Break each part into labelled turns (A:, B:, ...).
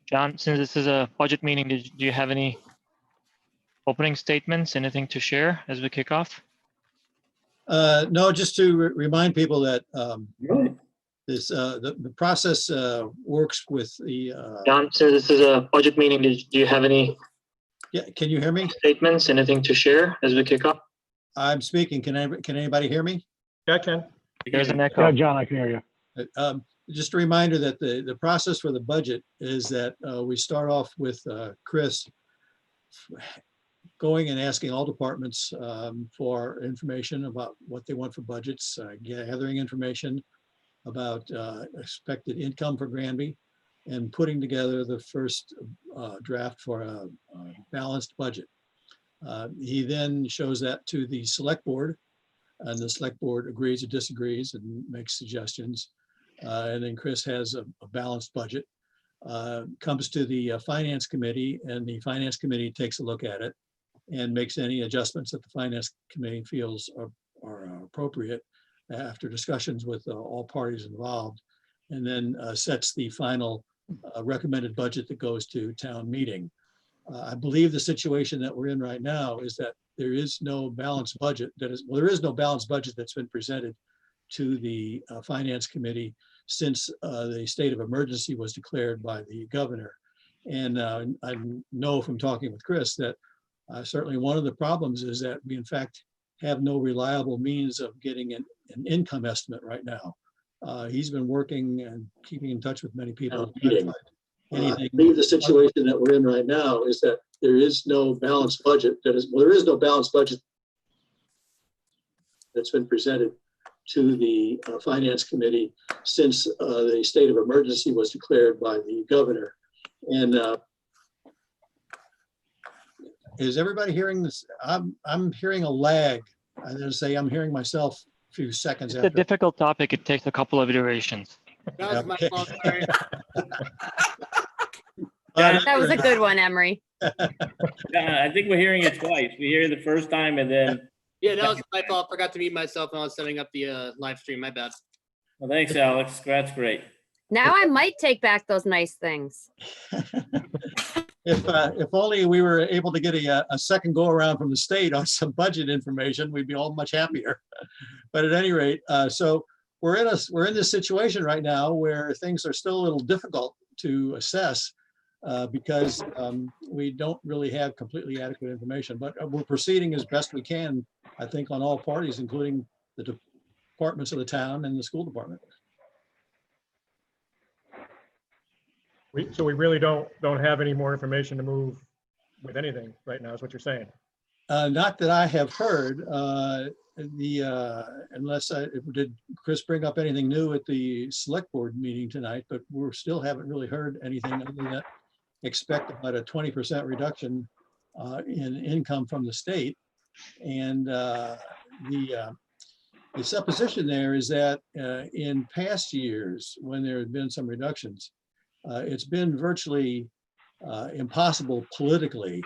A: John, since this is a budget meeting, do you have any opening statements, anything to share as we kick off?
B: No, just to remind people that this the process works with the.
A: John, since this is a budget meeting, do you have any
B: Yeah, can you hear me?
A: statements, anything to share as we kick off?
B: I'm speaking. Can anybody hear me?
C: Yeah, I can.
A: There's an echo.
C: Yeah, John, I can hear you.
B: Just a reminder that the process for the budget is that we start off with Chris going and asking all departments for information about what they want for budgets, gathering information about expected income for Granby, and putting together the first draft for a balanced budget. He then shows that to the select board, and the select board agrees or disagrees and makes suggestions. And then Chris has a balanced budget, comes to the finance committee, and the finance committee takes a look at it and makes any adjustments that the finance committee feels are appropriate after discussions with all parties involved, and then sets the final recommended budget that goes to town meeting. I believe the situation that we're in right now is that there is no balanced budget there is no balanced budget that's been presented to the finance committee since the state of emergency was declared by the governor. And I know from talking with Chris that certainly one of the problems is that we in fact have no reliable means of getting an income estimate right now. He's been working and keeping in touch with many people. I believe the situation that we're in right now is that there is no balanced budget there is no balanced budget that's been presented to the finance committee since the state of emergency was declared by the governor. And is everybody hearing this? I'm hearing a lag. I'm going to say I'm hearing myself a few seconds
A: It's
B: after.
A: a difficult topic. It takes a couple of iterations.
D: That was my
B: Okay.
D: fault, sorry.
E: That was a good one, Emery.
F: Yeah, I think we're hearing it twice. We hear it the first time and then,
D: Yeah, that was my fault. Forgot to mute myself when I was setting up the live stream. My bad.
F: well, thanks, Alex. That's great.
E: Now I might take back those nice things.
B: If only we were able to get a second go around from the state on some budget information, we'd be all much happier. But at any rate, so we're in this situation right now where things are still a little difficult to assess because we don't really have completely adequate information. But we're proceeding as best we can, I think, on all parties, including the departments of the town and the school department.
C: So we really don't have any more information to move with anything right now, is what you're saying.
B: Not that I have heard. Did Chris bring up anything new at the select board meeting tonight? But we still haven't really heard anything other than that expect about a 20% reduction in income from the state. And the supposition there is that in past years, when there had been some reductions, it's been virtually impossible politically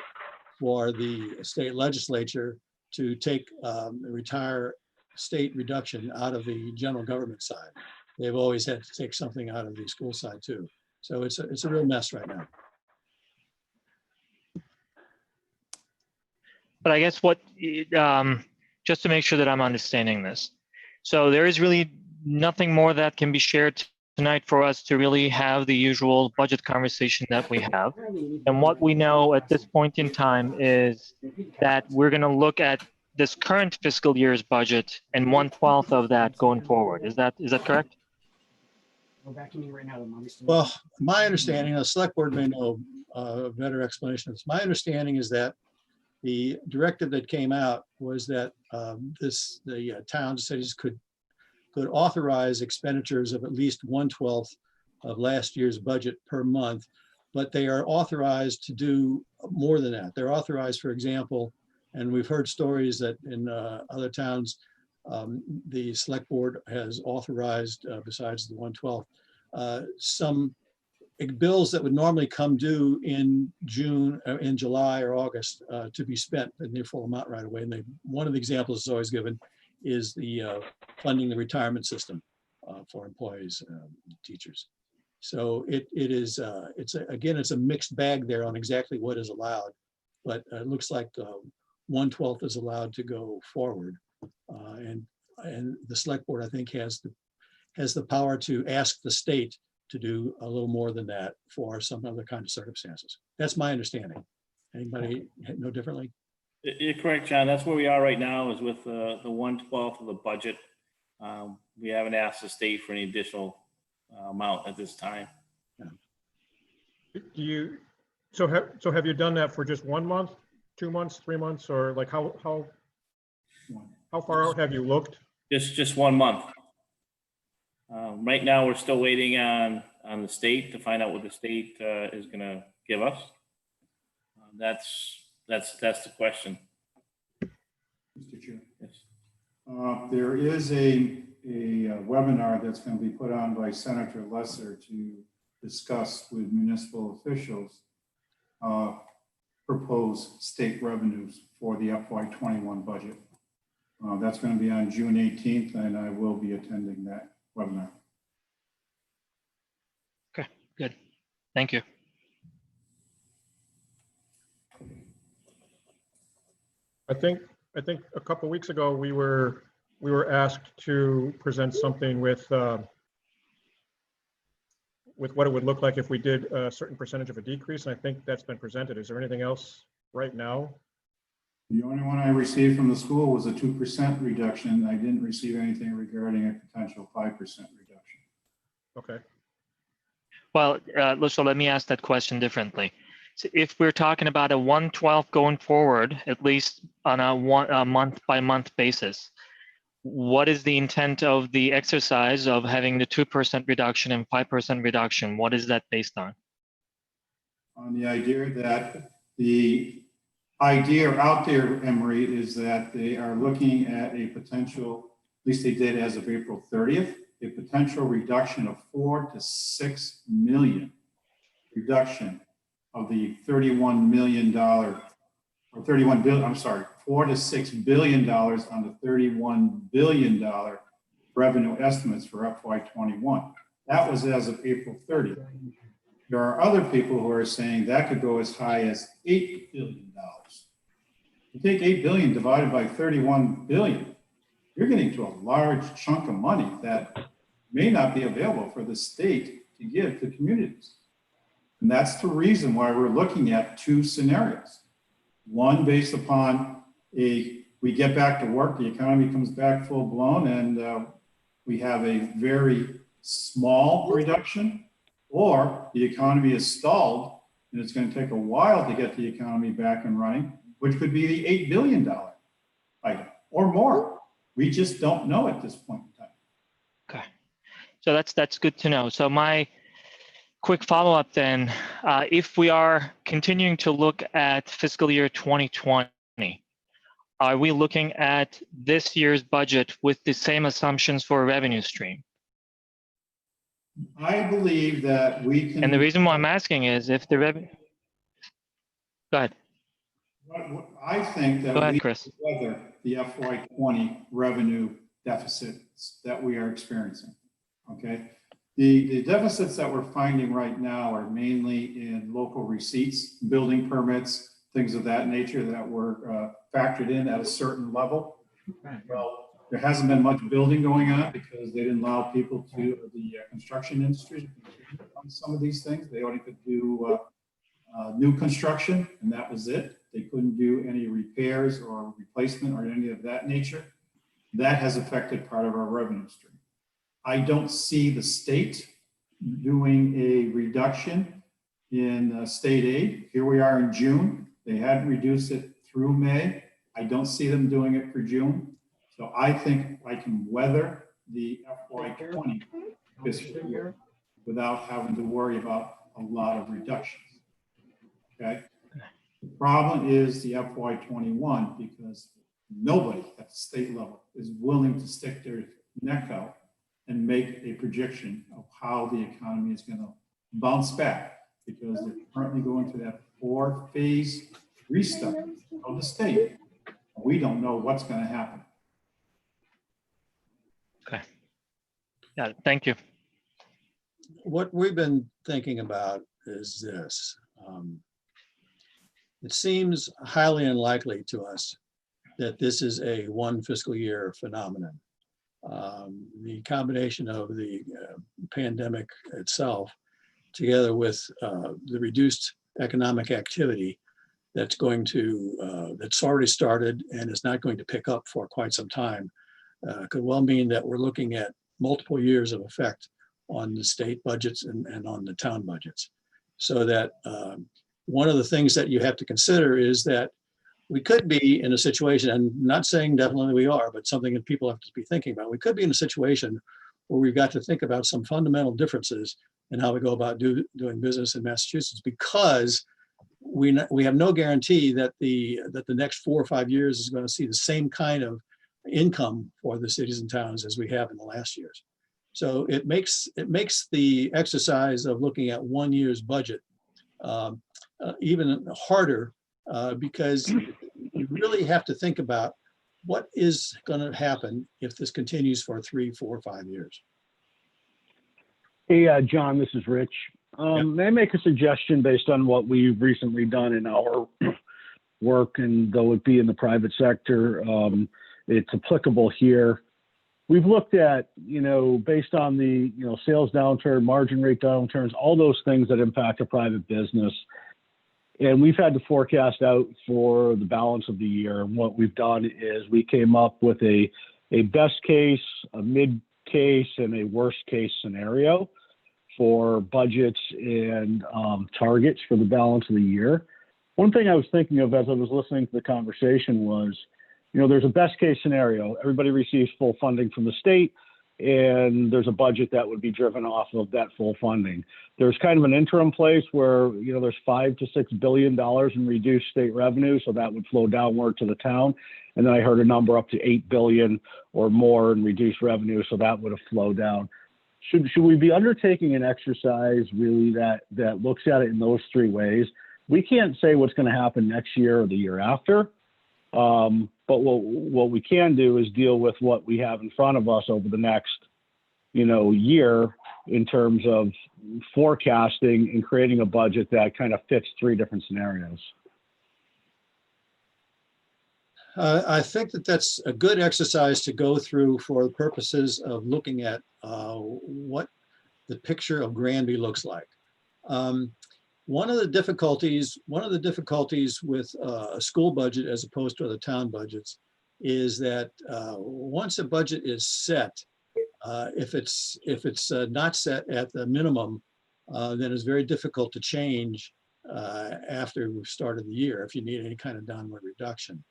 B: for the state legislature to take the retire state reduction out of the general government side. They've always had to take something out of the school side too. So it's a real mess right now.
A: But I guess just to make sure that I'm understanding this. So there is really nothing more that can be shared tonight for us to really have the usual budget conversation that we have. And what we know at this point in time is that we're going to look at this current fiscal year's budget and 1/12 of that going forward. Is that correct?
B: Well, my understanding, the select board may know a better explanation of this. My understanding is that the directive that came out was that the towns, cities could authorize expenditures of at least 1/12 of last year's budget per month, but they are authorized to do more than that. They're authorized, for example, and we've heard stories that in other towns, the select board has authorized, besides the 1/12, some bills that would normally come due in July or August to be spent in their full amount right away. And one of the examples that's always given is the funding the retirement system for employees, teachers. So it is, again, it's a mixed bag there on exactly what is allowed. But it looks like 1/12 is allowed to go forward. And the select board, I think, has the power to ask the state to do a little more than that for some other kind of circumstances. That's my understanding. Anybody know differently?
F: You're correct, John. That's where we are right now, is with the 1/12 of the budget. We haven't asked the state for any additional amount at this time.
C: Do you, so have you done that for just 1 month, 2 months, 3 months, or like how far out have you looked?
F: Just 1 month. Right now, we're still waiting on the state to find out what the state is gonna give us. That's the question.
G: Mr. Chair.
F: Yes.
G: There is a webinar that's going to be put on by Senator Lesser to discuss with municipal officials proposed state revenues for the FY21 budget. That's going to be on June 18th, and I will be attending that webinar.
A: Okay, good. Thank you.
C: I think a couple of weeks ago, we were asked to present something with what it would look like if we did a certain percentage of a decrease, and I think that's been presented. Is there anything else right now?
G: The only one I received from the school was a 2% reduction. I didn't receive anything regarding a potential 5% reduction.
C: Okay.
A: Well, so let me ask that question differently. So if we're talking about a 1/12 going forward, at least on a month-by-month basis, what is the intent of the exercise of having the 2% reduction and 5% reduction? What is that based on?
G: On the idea that the idea out there, Emery, is that they are looking at a potential, at least they did as of April 30th, a potential reduction of 4 to 6 million reduction of the $31 million or 31 billion, I'm sorry, $4 to $6 billion on the $31 billion revenue estimates for FY21. That was as of April 30th. There are other people who are saying that could go as high as $8 billion. You take 8 billion divided by 31 billion, you're getting to a large chunk of money that may not be available for the state to give to communities. And that's the reason why we're looking at two scenarios. One based upon we get back to work, the economy comes back full blown, and we have a very small reduction, or the economy is stalled and it's going to take a while to get the economy back and running, which could be the $8 billion item or more. We just don't know at this point in time.
A: Okay, so that's good to know. So my quick follow-up then, if we are continuing to look at fiscal year 2020, are we looking at this year's budget with the same assumptions for a revenue stream?
G: I believe that we can.
A: And the reason why I'm asking is if the revenue, go ahead.
G: I think that
A: Go ahead,
G: we
A: Chris.
G: weather the FY20 revenue deficits that we are experiencing. Okay. The deficits that we're finding right now are mainly in local receipts, building permits, things of that nature that were factored in at a certain level. Well, there hasn't been much building going on because they didn't allow people to, the construction industry, on some of these things. They only could do new construction, and that was it. They couldn't do any repairs or replacement or any of that nature. That has affected part of our revenue stream. I don't see the state doing a reduction in state aid. Here we are in June. They hadn't reduced it through May. I don't see them doing it for June. So I think I can weather the FY20 fiscal year without having to worry about a lot of reductions. Okay. The problem is the FY21 because nobody at the state level is willing to stick their neck out and make a projection of how the economy is going to bounce back, because they're currently going through that 4-phase restart of the state. We don't know what's going to happen.
A: Okay. Got it. Thank you.
B: what we've been thinking about is this. It seems highly unlikely to us that this is a one fiscal year phenomenon. The combination of the pandemic itself, together with the reduced economic activity that's already started and is not going to pick up for quite some time, could well mean that we're looking at multiple years of effect on the state budgets and on the town budgets. So that one of the things that you have to consider is that we could be in a situation, and not saying definitely we are, but something that people have to be thinking about. We could be in a situation where we've got to think about some fundamental differences in how we go about doing business in Massachusetts, because we have no guarantee that the next 4 or 5 years is going to see the same kind of income for the cities and towns as we have in the last years. So it makes the exercise of looking at 1 year's budget even harder, because you really have to think about what is going to happen if this continues for 3, 4, 5 years.
H: Hey, John, this is Rich. May I make a suggestion based on what we've recently done in our work, and though it be in the private sector, it's applicable here. We've looked at, based on the, sales downturn, margin rate downturns, all those things that impact a private business. And we've had to forecast out for the balance of the year. And what we've done is we came up with a best case, a mid case, and a worst case scenario for budgets and targets for the balance of the year. One thing I was thinking of as I was listening to the conversation was, there's a best case scenario. Everybody receives full funding from the state, and there's a budget that would be driven off of that full funding. There's kind of an interim place where, there's $5 to $6 billion in reduced state revenue, so that would flow downward to the town. And then I heard a number up to $8 billion or more in reduced revenue, so that would have flowed down. Should we be undertaking an exercise really that looks at it in those three ways? We can't say what's going to happen next year or the year after. But what we can do is deal with what we have in front of us over the next, year in terms of forecasting and creating a budget that kind of fits three different scenarios.
B: I think that's a good exercise to go through for the purposes of looking at what the picture of Granby looks like. One of the difficulties with a school budget as opposed to other town budgets is that once a budget is set, if it's not set at the minimum, then it's very difficult to change after we've started the year if you need any kind of downward reduction.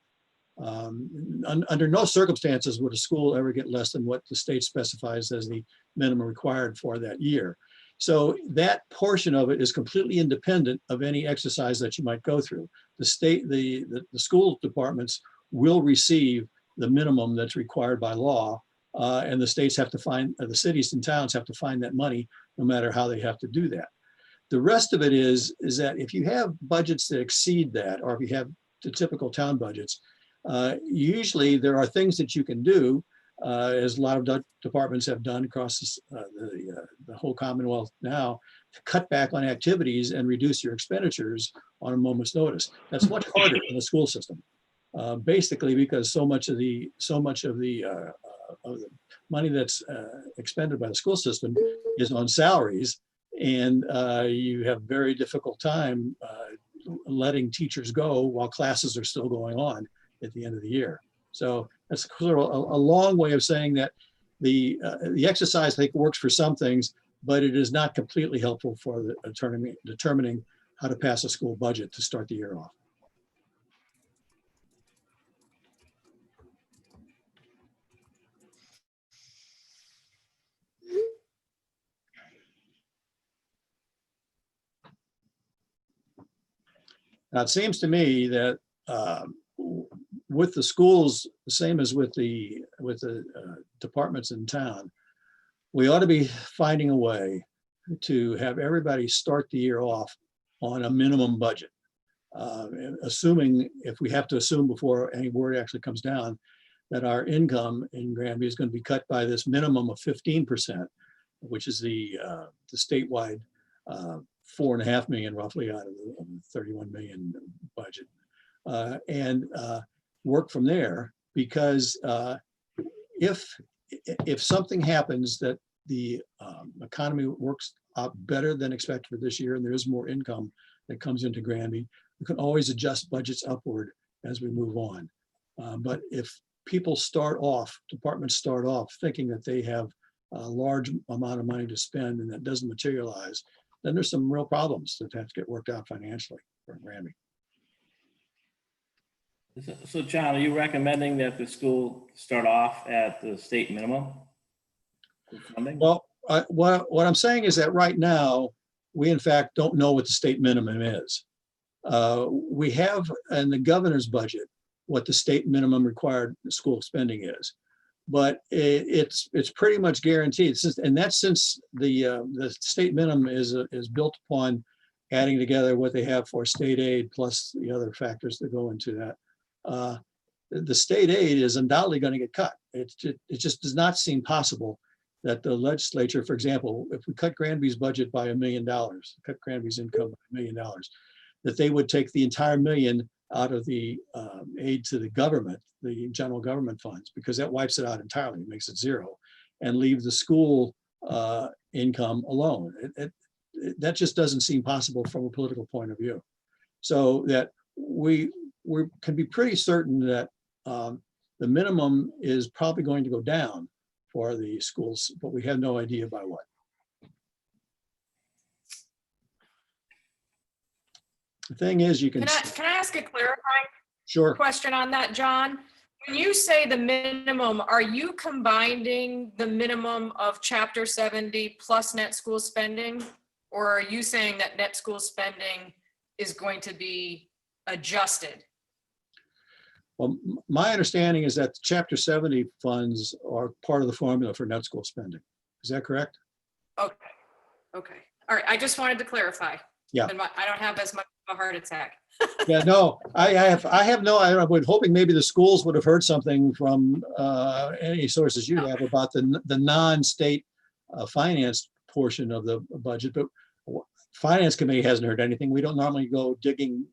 B: Under no circumstances would a school ever get less than what the state specifies as the minimum required for that year. So that portion of it is completely independent of any exercise that you might go through. The state, the school departments will receive the minimum that's required by law, and the states have to find, the cities and towns have to find that money no matter how they have to do that. The rest of it is that if you have budgets that exceed that, or if you have the typical town budgets, usually there are things that you can do, as a lot of departments have done across the whole Commonwealth now, to cut back on activities and reduce your expenditures on a moment's notice. That's much harder in the school system, basically because so much of the money that's expended by the school system is on salaries, and you have very difficult time letting teachers go while classes are still going on at the end of the year. So that's sort of a long way of saying that the exercise, I think, works for some things, but it is not completely helpful for determining how to pass a school budget to start the year off. Now, it seems to me that with the schools, the same as with the departments in town, we ought to be finding a way to have everybody start the year off on a minimum budget. Assuming, if we have to assume before any word actually comes down, that our income in Granby is going to be cut by this minimum of 15%, which is the statewide 4.5 million roughly out of the 31 million budget, and work from there. Because if something happens that the economy works out better than expected for this year, and there is more income that comes into Granby, we can always adjust budgets upward as we move on. But if departments start off thinking that they have a large amount of money to spend and that doesn't materialize, then there's some real problems that have to get worked out financially for Granby.
F: So John, are you recommending that the school start off at the state minimum for funding?
B: Well, what I'm saying is that right now, we in fact don't know what the state minimum is. We have in the governor's budget what the state minimum required school spending is, but it's pretty much guaranteed. And that's since the state minimum is built upon adding together what they have for state aid plus the other factors that go into that. The state aid is undoubtedly going to get cut. It just does not seem possible that the legislature, for example, if we cut Granby's budget by $1 million, cut Granby's income by $1 million, that they would take the entire million out of the aid to the government, the general government funds, because that wipes it out entirely, makes it zero, and leave the school income alone. That just doesn't seem possible from a political point of view. So that we can be pretty certain that the minimum is probably going to go down for the schools, but we have no idea by what. The thing is, you can.
I: Can I ask a clarifying
B: Sure.
I: question on that, John? When you say the minimum, are you combining the minimum of Chapter 70 plus net school spending? Or are you saying that net school spending is going to be adjusted?
B: Well, my understanding is that Chapter 70 funds are part of the formula for net school spending. Is that correct?
I: Okay. All right. I just wanted to clarify.
B: Yeah.
I: I don't have as much of a heart attack.
B: Yeah, no, I have no, I was hoping maybe the schools would have heard something from any sources you have about the non-state finance portion of the budget, but Finance Committee hasn't heard anything. We don't normally go digging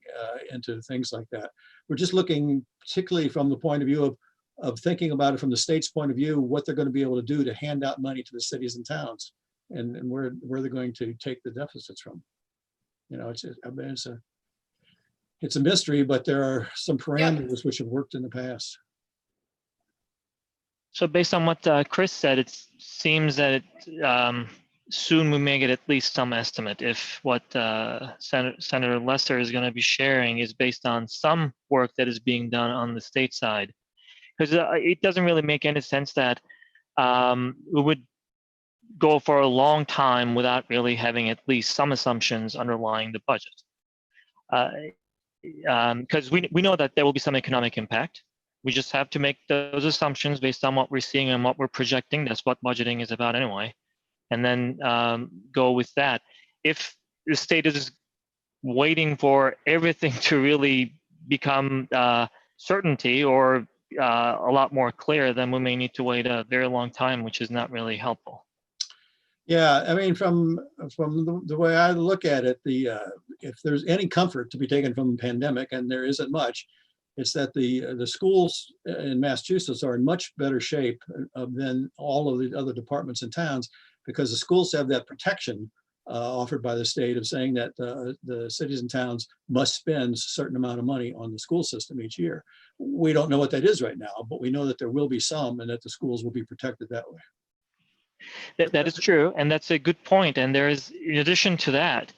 B: into things like that. We're just looking particularly from the point of view of thinking about it from the state's point of view, what they're going to be able to do to hand out money to the cities and towns, and where they're going to take the deficits from. You know, it's a mystery, but there are some parameters which have worked in the past.
A: So based on what Chris said, it seems that soon we may get at least some estimate if what Senator Lesser is going to be sharing is based on some work that is being done on the state side. Because it doesn't really make any sense that we would go for a long time without really having at least some assumptions underlying the budget. Because we know that there will be some economic impact. We just have to make those assumptions based on what we're seeing and what we're projecting. That's what budgeting is about anyway. And then go with that. If the state is waiting for everything to really become certainty or a lot more clear, then we may need to wait a very long time, which is not really helpful.
B: Yeah, I mean, from the way I look at it, if there's any comfort to be taken from the pandemic, and there isn't much, it's that the schools in Massachusetts are in much better shape than all of the other departments and towns, because the schools have that protection offered by the state of saying that the cities and towns must spend a certain amount of money on the school system each year. We don't know what that is right now, but we know that there will be some, and that the schools will be protected that way.
A: That is true, and that's a good point. And there is, in addition to that,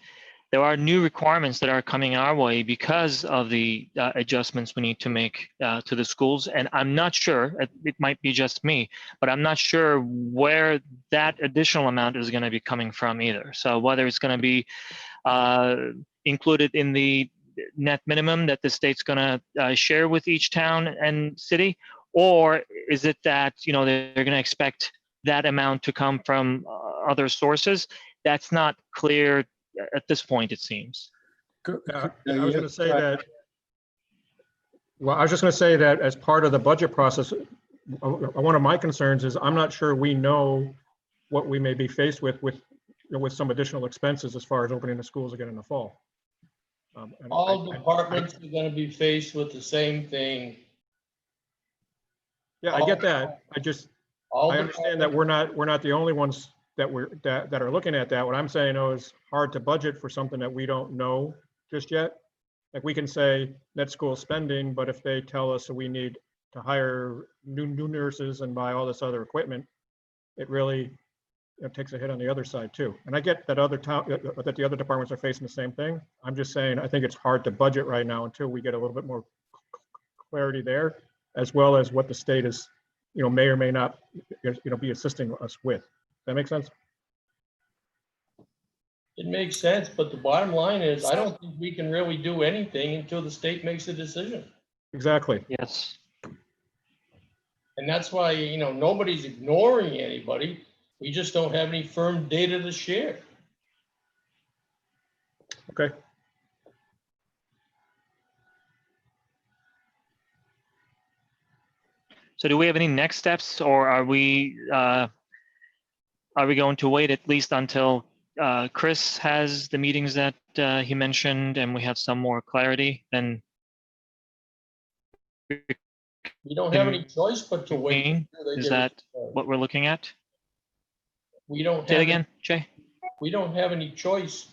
A: there are new requirements that are coming our way because of the adjustments we need to make to the schools. And I'm not sure, it might be just me, but I'm not sure where that additional amount is going to be coming from either. So whether it's going to be included in the net minimum that the state's going to share with each town and city, or is it that, you know, they're going to expect that amount to come from other sources? That's not clear at this point, it seems.
C: I was going to say that. Well, I was just going to say that as part of the budget process, one of my concerns is I'm not sure we know what we may be faced with some additional expenses as far as opening the schools again in the fall. And
J: All departments are gonna be faced with the same thing.
C: Yeah, I get that.
J: All
C: I understand that
J: departments-
C: we're not the only ones that that are looking at that. What I'm saying though is hard to budget for something that we don't know just yet. Like we can say net school spending, but if they tell us we need to hire new nurses and buy all this other equipment, it really takes a hit on the other side too. And I get that that the other departments are facing the same thing. I'm just saying, I think it's hard to budget right now until we get a little bit more clarity there, as well as what the state is, may or may not, be assisting us with. Does that make sense?
J: It makes sense, but the bottom line is, I don't think we can really do anything until the state makes a decision.
C: Exactly.
A: Yes.
J: And that's why, nobody's ignoring anybody. We just don't have any firm data to share.
C: Okay.
A: So do we have any next steps, or are we going to wait at least until Chris has the meetings that he mentioned and we have some more clarity? Then
J: We don't have any choice but to wait. until they
A: is
J: give us
A: that
J: clarity.
A: what we're looking at?
J: We don't
A: Say it
J: have,
A: again, Jay.
J: we don't have any choice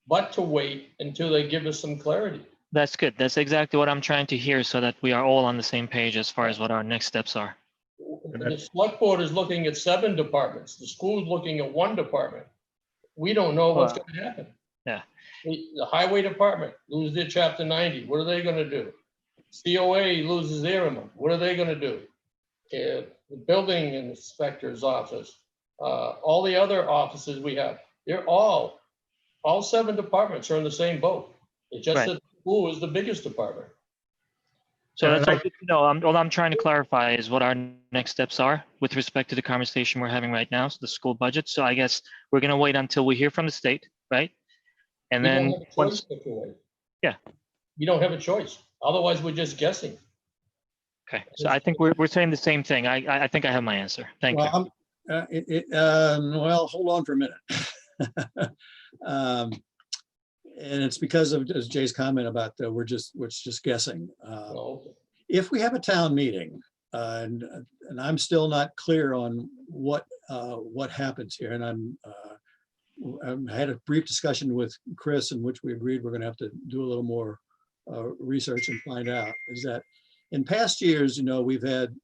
J: but to wait until they give us some clarity.
A: That's good. That's exactly what I'm trying to hear, so that we are all on the same page as far as what our next steps are.
J: The select board is looking at 7 departments. The school is looking at 1 department. We don't know what's
A: Well,
J: going to happen.
A: yeah.
J: The highway department loses their chapter 90. What are they going to do? COA loses their amount. What are they going to do? The building inspector's office, all the other offices we have, they're all 7 departments are in the same boat. It's just
A: Right.
J: that the school is the biggest department.
A: So that's
C: And I-
A: all good to know. All I'm trying to clarify is what our next steps are with respect to the conversation we're having right now, so the school budget. So I guess we're going to wait until we hear from the state, right? And
J: We don't
A: then
J: have a choice
A: once,
J: but to wait.
A: Yeah.
J: We don't have a choice. Otherwise, we're just guessing.
A: okay. So I think we're saying the same thing. I think I have my answer. Thank you.
B: Well, hold on for a minute. And it's because of as Jay's comment about we're just guessing.
J: Well,
B: If we have a town meeting, and I'm still not clear on what happens here, and I had a brief discussion with Chris in which we agreed we're going to have to do a little more research and find out, is that in past years, we've had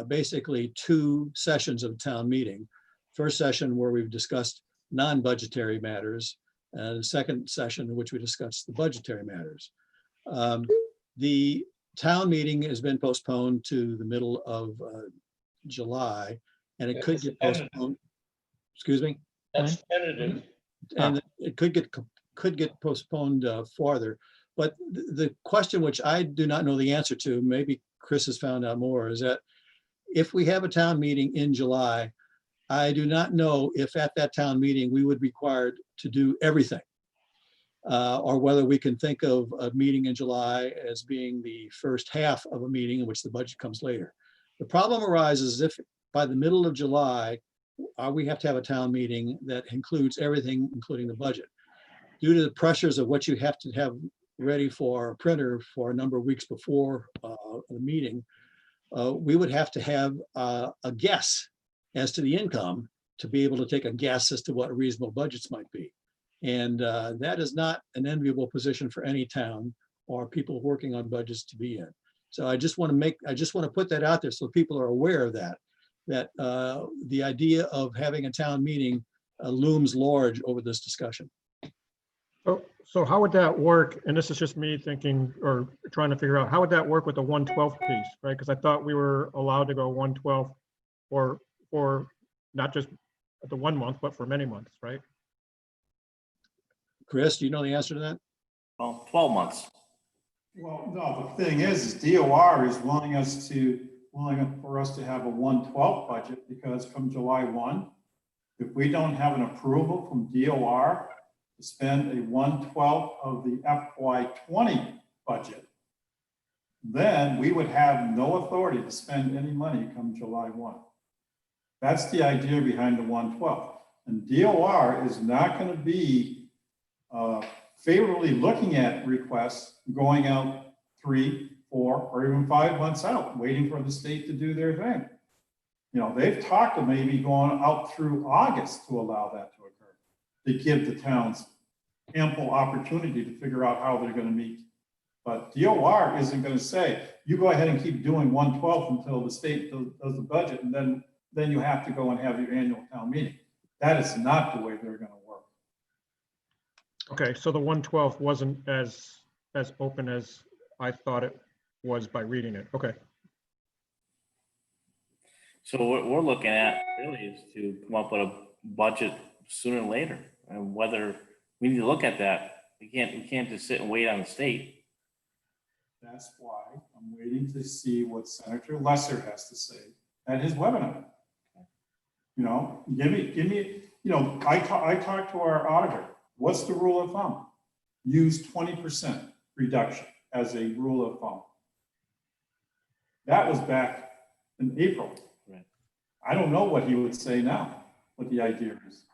B: basically 2 sessions of town meeting. First session where we've discussed non-budgetary matters, and the second session in which we discussed the budgetary matters. The town meeting has been postponed to the middle of July, and it could get postponed. Excuse me?
J: that's tentative.
B: And it could get postponed farther. But the question, which I do not know the answer to, maybe Chris has found out more, is that if we have a town meeting in July, I do not know if at that town meeting we would be required to do everything, or whether we can think of a meeting in July as being the first half of a meeting in which the budget comes later. The problem arises if by the middle of July, we have to have a town meeting that includes everything, including the budget. Due to the pressures of what you have to have ready for a printer for a number of weeks before the meeting, we would have to have a guess as to the income to be able to take a guess as to what reasonable budgets might be. And that is not an enviable position for any town or people working on budgets to be in. So I just want to put that out there so people are aware of that the idea of having a town meeting looms large over this discussion.
C: So how would that work? And this is just me thinking or trying to figure out, how would that work with the 1/12 piece, right? Because I thought we were allowed to go 1/12 for not just the 1 month, but for many months, right?
B: Chris, do you know the answer to that?
F: Well, 12 months.
G: Well, no, the thing is DOR is willing for us to have a 1/12 budget, because come July 1, if we don't have an approval from DOR to spend a 1/12 of the FY20 budget, then we would have no authority to spend any money come July 1. That's the idea behind the 112. And DOR is not going to be favorably looking at requests going out 3, 4, or even 5 months out, waiting for the state to do their thing. You know, they've talked of maybe going out through August to allow that to occur, to give the towns ample opportunity to figure out how they're going to meet. But DOR isn't going to say, you go ahead and keep doing 112 until the state does the budget, and then you have to go and have your annual town meeting. That is not the way they're going to work.
C: Okay, so the 112 wasn't as open as I thought it was by reading it. Okay.
F: So what we're looking at really is to come up with a budget sooner than later, and whether we need to look at that. We can't just sit and wait on the state.
G: That's why I'm waiting to see what Senator Lesser has to say at his webinar. You know, give me, you know, I talked to our auditor. What's the rule of thumb? Use 20% reduction as a rule of thumb. That was back in April.
F: Right.
G: I don't know what he would say now, what the idea is.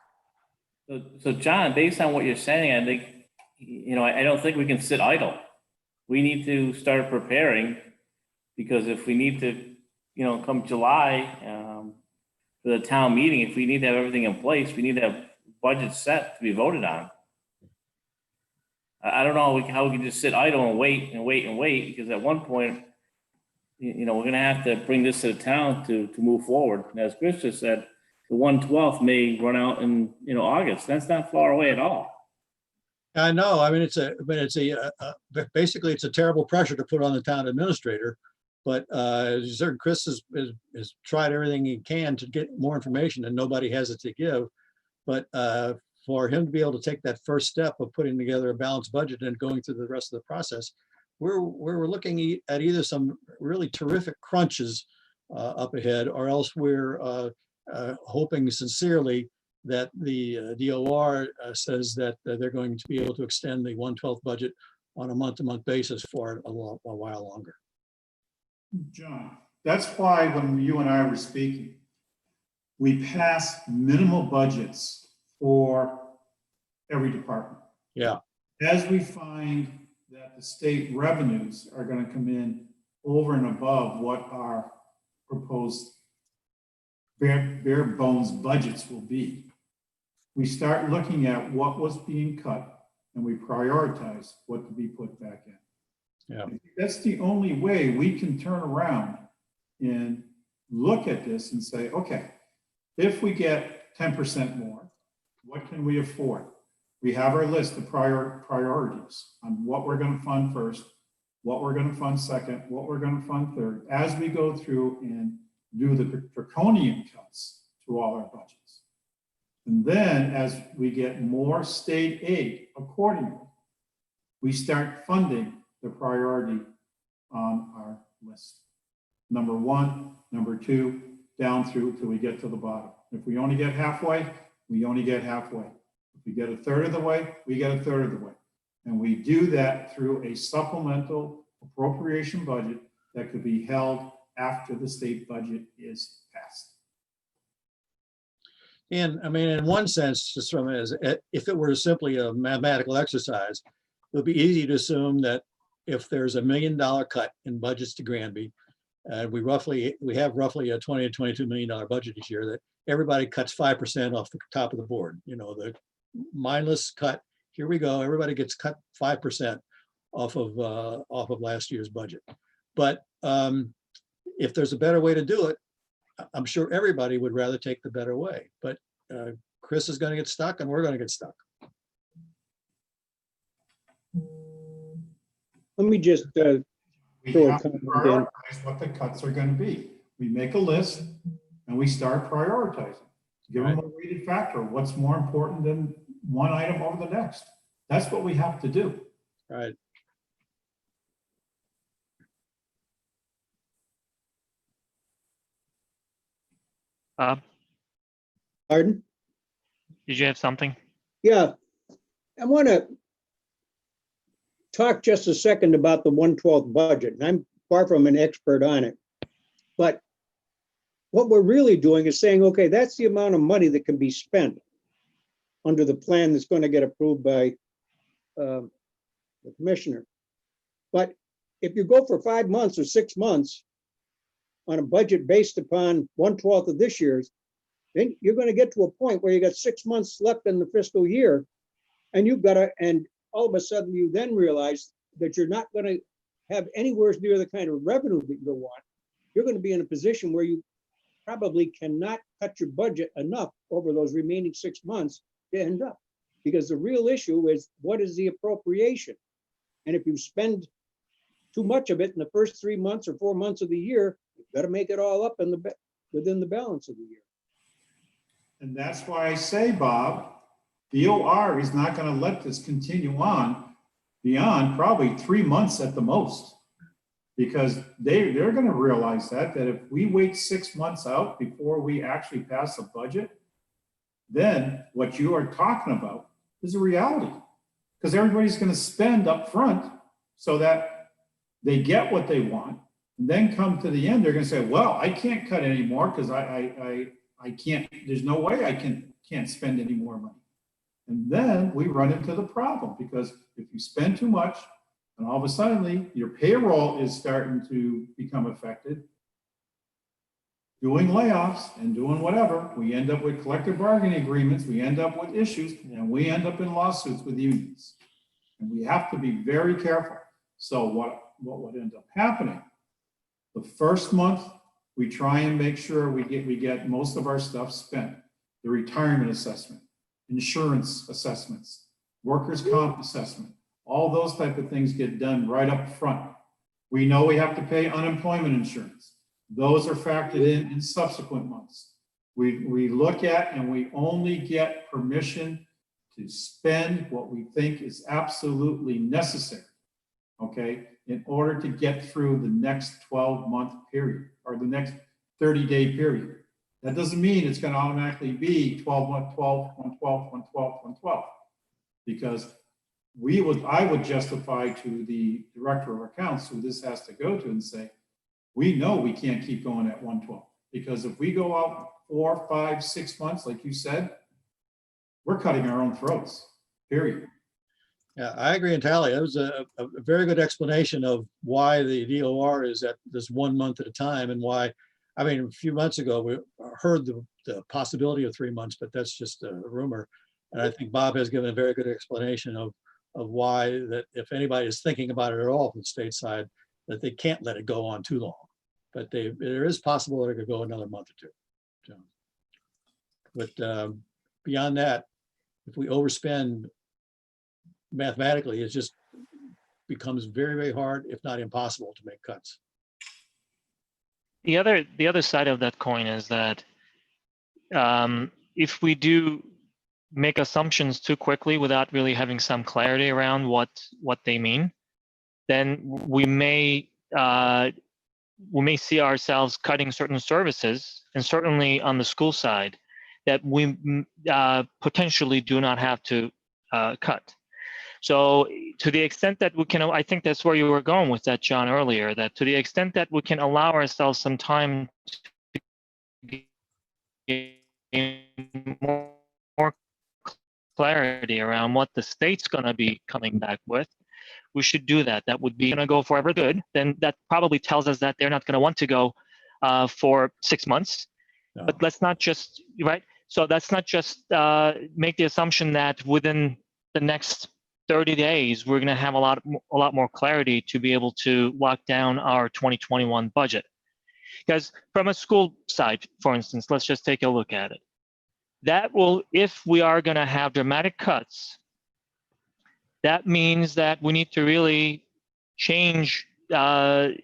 F: So John, based on what you're saying, I think, you know, I don't think we can sit idle. We need to start preparing, because if we need to, you know, come July for the town meeting, if we need to have everything in place, we need to have budgets set to be voted on. I don't know how we can just sit idle and wait and wait and wait, because at one point, you know, we're going to have to bring this to the town to move forward. And as Chris just said, the 112th may run out in, you know, August. That's not far away at all.
B: I know. I mean, basically it's a terrible pressure to put on the town administrator. But certainly Chris has tried everything he can to get more information, and nobody has it to give. But for him to be able to take that first step of putting together a balanced budget and going through the rest of the process, we're looking at either some really terrific crunches up ahead, or else we're hoping sincerely that the DOR says that they're going to be able to extend the 1/12 budget on a month-to-month basis for a while longer.
G: John, that's why when you and I were speaking, we passed minimal budgets for every department.
B: Yeah.
G: As we find that the state revenues are going to come in over and above what our proposed bare bones budgets will be, we start looking at what was being cut, and we prioritize what to be put back in.
B: Yeah.
G: That's the only way we can turn around and look at this and say, okay, if we get 10% more, what can we afford? We have our list of priorities on what we're going to fund first, what we're going to fund second, what we're going to fund third, as we go through and do the draconian cuts to all our budgets. And then as we get more state aid accordingly, we start funding the priority on our list. Number 1, number 2, down through till we get to the bottom. If we only get halfway, we only get halfway. If we get a third of the way, we get a third of the way. And we do that through a supplemental appropriation budget that could be held after the state budget is passed.
B: And I mean, in one sense, just from as if it were simply a mathematical exercise, it would be easy to assume that if there's $1 million cut in budgets to Granby, and we have roughly a $20 to $22 million budget this year, that everybody cuts 5% off the top of the board. You know, the mindless cut. Here we go. Everybody gets cut 5% off of last year's budget. But if there's a better way to do it, I'm sure everybody would rather take the better way. But Chris is going to get stuck, and we're going to get stuck.
K: Let me just
G: We
K: throw a
G: have to
K: comment in.
G: prioritize what the cuts are going to be. We make a list and we start prioritizing. Give them a weighted factor. What's more important than one item over the next? That's what we have to do.
B: Right.
K: Pardon?
A: Did you have something?
K: Yeah. I want to talk just a second about the 1/12 budget. And I'm far from an expert on it. But what we're really doing is saying, okay, that's the amount of money that can be spent under the plan that's going to get approved by the commissioner. But if you go for 5 months or 6 months on a budget based upon 1/12 of this year's, then you're going to get to a point where you got 6 months left in the fiscal year, and you've got to, and all of a sudden you then realize that you're not going to have anywhere near the kind of revenue that you want. You're going to be in a position where you probably cannot cut your budget enough over those remaining 6 months to end up. Because the real issue is, what is the appropriation? And if you spend too much of it in the first 3 months or 4 months of the year, you've got to make it all up in the within the balance of the year.
G: And that's why I say, Bob, DOR is not going to let this continue on beyond probably 3 months at the most. Because they're going to realize that if we wait 6 months out before we actually pass a budget, then what you are talking about is a reality. Because everybody's going to spend up front so that they get what they want. And then come to the end, they're going to say, well, I can't cut anymore because I can't, there's no way I can't spend any more money. And then we run into the problem, because if you spend too much, and all of a sudden your payroll is starting to become affected, doing layoffs and doing whatever, we end up with collective bargaining agreements, we end up with issues, and we end up in lawsuits with unions. And we have to be very careful. So what would end up happening? The first month, we try and make sure we get most of our stuff spent. The retirement assessment, insurance assessments, workers' comp assessment, all those type of things get done right up front. We know we have to pay unemployment insurance. Those are factored in subsequent months. We look at, and we only get permission to spend what we think is absolutely necessary, okay, in order to get through the next 12-month period or the next 30-day period. That doesn't mean it's going to automatically be 12, 1, 12, 1, 12, 1, 12, 1, 12, because I would justify to the director of accounts who this has to go to and say, we know we can't keep going at 112, because if we go out 4, 5, 6 months, like you said, we're cutting our own throats, period.
B: Yeah, I agree entirely. That was a very good explanation of why the DOR is at this 1 month at a time, and why, I mean, a few months ago, we heard the possibility of 3 months, but that's just a rumor. And I think Bob has given a very good explanation of why, that if anybody is thinking about it at all from the state side, that they can't let it go on too long. But there is possible that it could go another month or two. So, but beyond that, if we overspend mathematically, it just becomes very, very hard, if not impossible, to make cuts.
A: The other side of that coin is that if we do make assumptions too quickly without really having some clarity around what they mean, then we may see ourselves cutting certain services, and certainly on the school side, that we potentially do not have to cut. So to the extent that we can, I think that's where you were going with that, John, earlier, that to the extent that we can allow ourselves some time to gain more clarity around what the state's going to be coming back with, we should do that. That would be going to go forever good. Then that probably tells us that they're not going to want to go for 6 months.
B: No.
A: But let's not just, right? So that's not just make the assumption that within the next 30 days, we're going to have a lot more clarity to be able to lock down our 2021 budget. Because from a school side, for instance, let's just take a look at it. That will, if we are going to have dramatic cuts, that means that we need to really change, the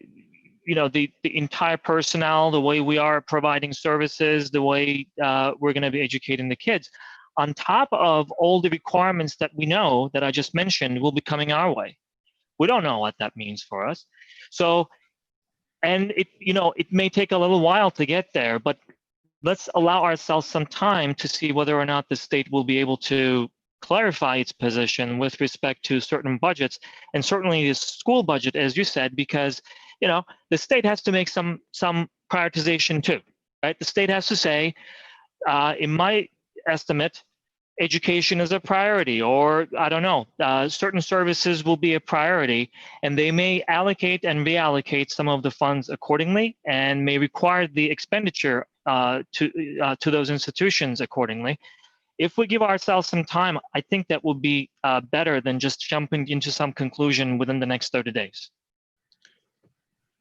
A: entire personnel, the way we are providing services, the way we're going to be educating the kids, on top of all the requirements that we know that I just mentioned will be coming our way. We don't know what that means for us. So, and it may take a little while to get there, but let's allow ourselves some time to see whether or not the state will be able to clarify its position with respect to certain budgets, and certainly the school budget, as you said, because the state has to make some prioritization too. right? The state has to say, in my estimate, education is a priority, or I don't know, certain services will be a priority, and they may allocate and reallocate some of the funds accordingly, and may require the expenditure to those institutions accordingly. If we give ourselves some time, I think that will be better than just jumping into some conclusion within the next 30 days.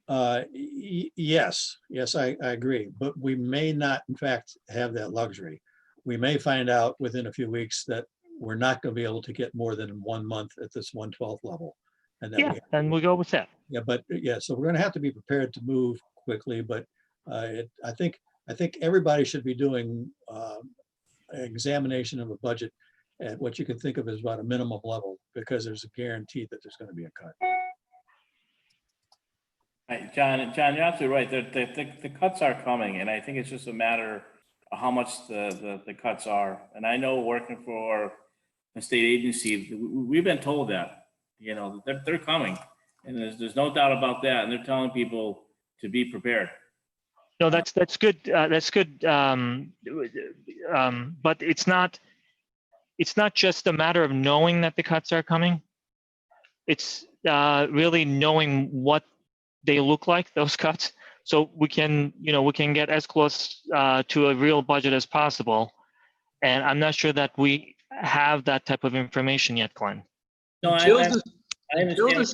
B: Yes, I agree, but we may not, in fact, have that luxury. We may find out within a few weeks that we're not going to be able to get more than 1 month at this 1/12 level. And that
A: Yeah, and we'll go with that.
B: Yeah, so we're going to have to be prepared to move quickly, but I think everybody should be doing an examination of a budget at what you can think of as about a minimum level, because there's a guarantee that there's going to be a cut.
F: Right, John, you're absolutely right. The cuts are coming, and I think it's just a matter of how much the cuts are. And I know working for a state agency, we've been told that, you know, they're coming, and there's no doubt about that. And they're telling people to be prepared.
A: No, that's good. That's good. But it's not just a matter of knowing that the cuts are coming. It's really knowing what they look like, those cuts, so we can get as close to a real budget as possible. And I'm not sure that we have that type of information yet, Glenn.
F: No, I understand what you're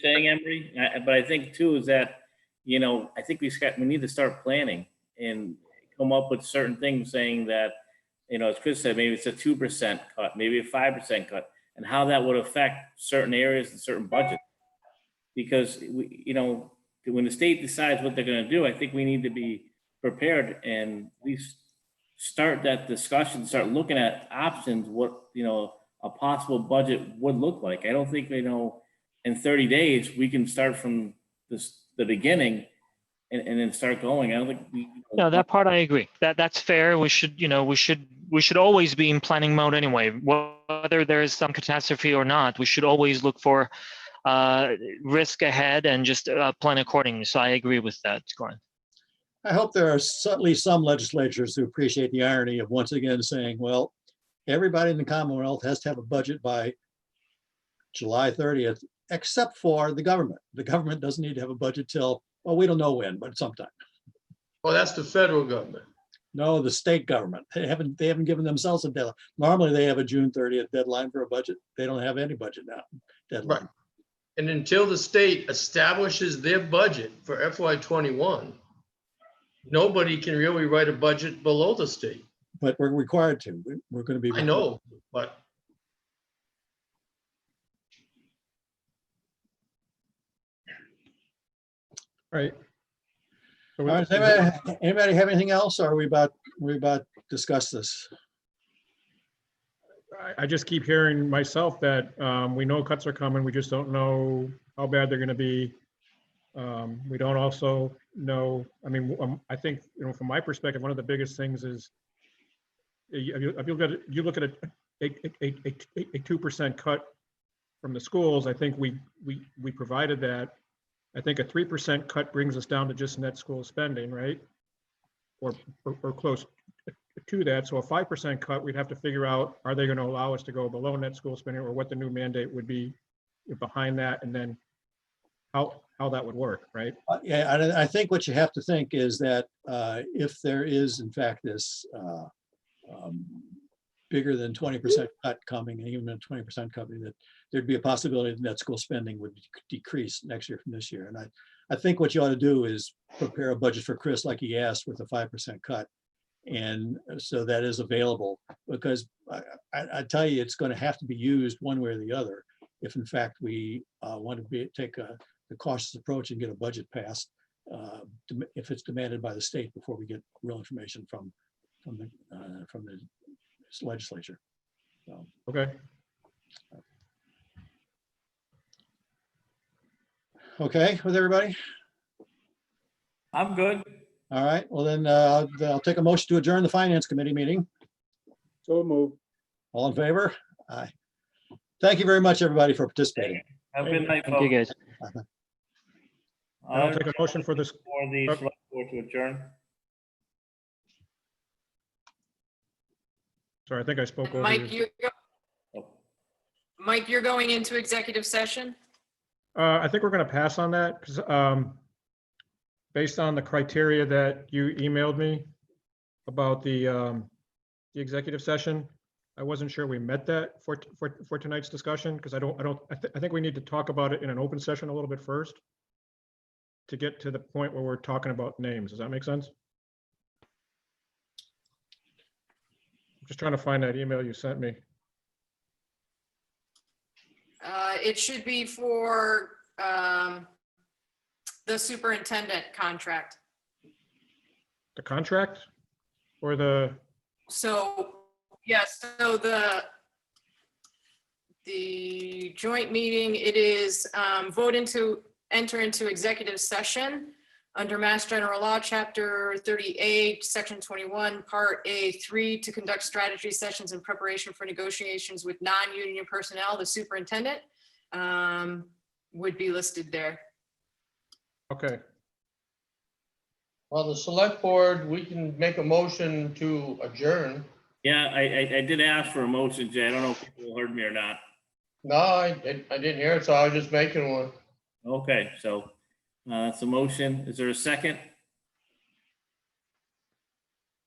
F: saying, Emery, but I think too is that, you know, I think we need to start planning and come up with certain things saying that, you know, as Chris said, maybe it's a 2% cut, maybe a 5% cut, and how that would affect certain areas and certain budgets. Because you know, when the state decides what they're going to do, I think we need to be prepared and at least start that discussion, start looking at options, what, you know, a possible budget would look like. I don't think, you know, in 30 days, we can start from the beginning and then start going. I don't think
A: No, that part I agree. That's fair. We should always be in planning mode anyway. Whether there is some catastrophe or not, we should always look for risk ahead and just plan accordingly. So I agree with that, Glenn.
B: I hope there are at least some legislatures who appreciate the irony of once again saying, well, everybody in the Commonwealth has to have a budget by July 30th, except for the government. The government doesn't need to have a budget till, well, we don't know when, but sometime.
J: Well, that's the federal government.
B: No, the state government. They haven't given themselves a deadline. Normally they have a June 30th deadline for a budget. They don't have any budget now deadline.
J: Right. And until the state establishes their budget for FY21, nobody can really write a budget below the state.
B: But we're required to. We're going to be.
J: I know, but.
C: Right. So
B: All right, does anybody have anything else, or are we about to discuss this?
C: I just keep hearing myself that we know cuts are coming. We just don't know how bad they're going to be. We don't also know. I mean, I think, you know, from my perspective, one of the biggest things is if you look at a 2% cut from the schools. I think we provided that. I think a 3% cut brings us down to just net school spending, right? Or close to that. So a 5% cut, we'd have to figure out, are they going to allow us to go below net school spending, or what the new mandate would be behind that, and then how that would work, right?
B: Yeah, I think what you have to think is that if there is in fact this bigger than 20% cut coming, and even a 20% cut, that there'd be a possibility that net school spending would decrease next year from this year. And I think what you ought to do is prepare a budget for Chris, like he asked, with a 5% cut. And so that is available, because I tell you, it's going to have to be used one way or the other if in fact we want to take the cautious approach and get a budget passed, if it's demanded by the state, before we get real information from the legislature. So.
C: Okay.
B: Okay with everybody?
F: I'm good.
B: All right, well then I'll take a motion to adjourn the Finance Committee meeting.
K: So move.
B: All in favor? Aye. Thank you very much, everybody, for participating.
F: Have a good night,
A: Thank you,
F: folks.
A: guys.
C: I'll take a motion for this.
F: For the select board to adjourn.
C: Sorry, I think I spoke over
I: Mike,
C: you.
I: Mike, you're going into executive session?
C: I think we're going to pass on that because based on the criteria that you emailed me about the executive session, I wasn't sure we met that for tonight's discussion because I think we need to talk about it in an open session a little bit first to get to the point where we're talking about names. Does that make sense? I'm just trying to find that email you sent me.
I: It should be for the superintendent contract.
C: The contract or the,
I: So, yes, so the joint meeting, it is vote into, enter into executive session under Mass General Law, Chapter 38, Section 21, Part A3, to conduct strategy sessions in preparation for negotiations with non-union personnel. The superintendent would be listed there.
C: okay.
J: Well, the select board, we can make a motion to adjourn.
F: Yeah, I did ask for a motion, Jay. I don't know if people heard me or not.
J: No, I didn't hear it, so I was just making one.
F: Okay, so that's a motion. Is there a second?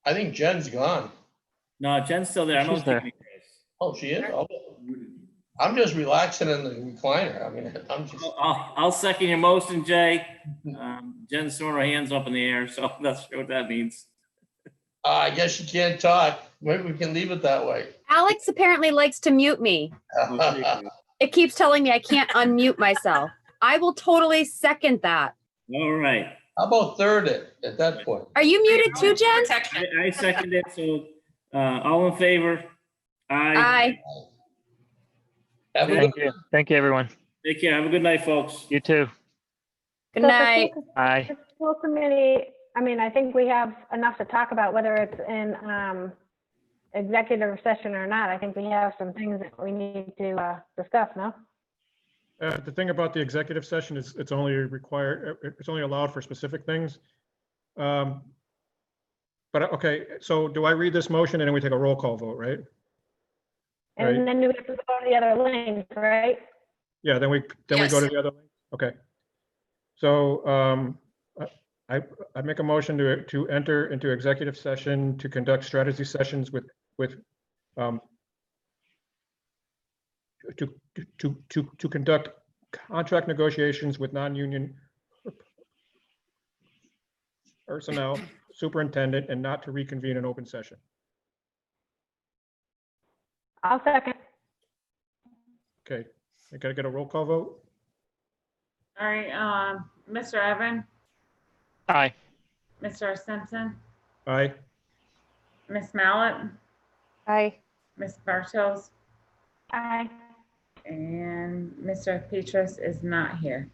J: I think Jen's gone.
F: No, Jen's still there. I don't
A: She's there.
F: think.
J: Oh, she is? Oh. I'm just relaxing in the recliner. I mean, I'm just,
F: I'll second your motion, Jay. Jen's throwing her hands up in the air, so that's what that means.
J: I guess you can't talk. Maybe we can leave it that way.
E: Alex apparently likes to mute me. It keeps telling me I can't unmute myself. I will totally second that.
F: All right.
J: How about third it at that point?
E: Are you muted too, Jen?
I: Protection.
F: I second it. So all in favor? Aye.
E: Aye.
J: Have a
A: Thank
J: good-
A: you. Thank you, everyone.
F: Take care. Have a good night, folks.
A: You too.
E: Good night.
A: Bye.
L: The school committee, I mean, I think we have enough to talk about, whether it's in executive session or not. I think we have some things that we need to discuss, no?
C: The thing about the executive session is it's only required, it's only allowed for specific things. But okay, so do I read this motion and then we take a roll call vote, right?
L: And
C: Right.
L: then we have to go to the other lanes, right?
C: Yeah, then we go
I: Yes.
C: to the other link. Okay. So I make a motion to enter into executive session to conduct strategy sessions with to conduct contract negotiations with non-union personnel, superintendent, and not to reconvene an open session.
L: I'll second.
C: Okay, I gotta get a roll call vote?
M: All right, Mr. Evan,
A: Aye.
M: Mr. Simpson,
C: Aye.
M: Miss Mallett,
L: Aye.
M: Miss Bartels,
L: Aye.
M: and Mr. Petras is not here.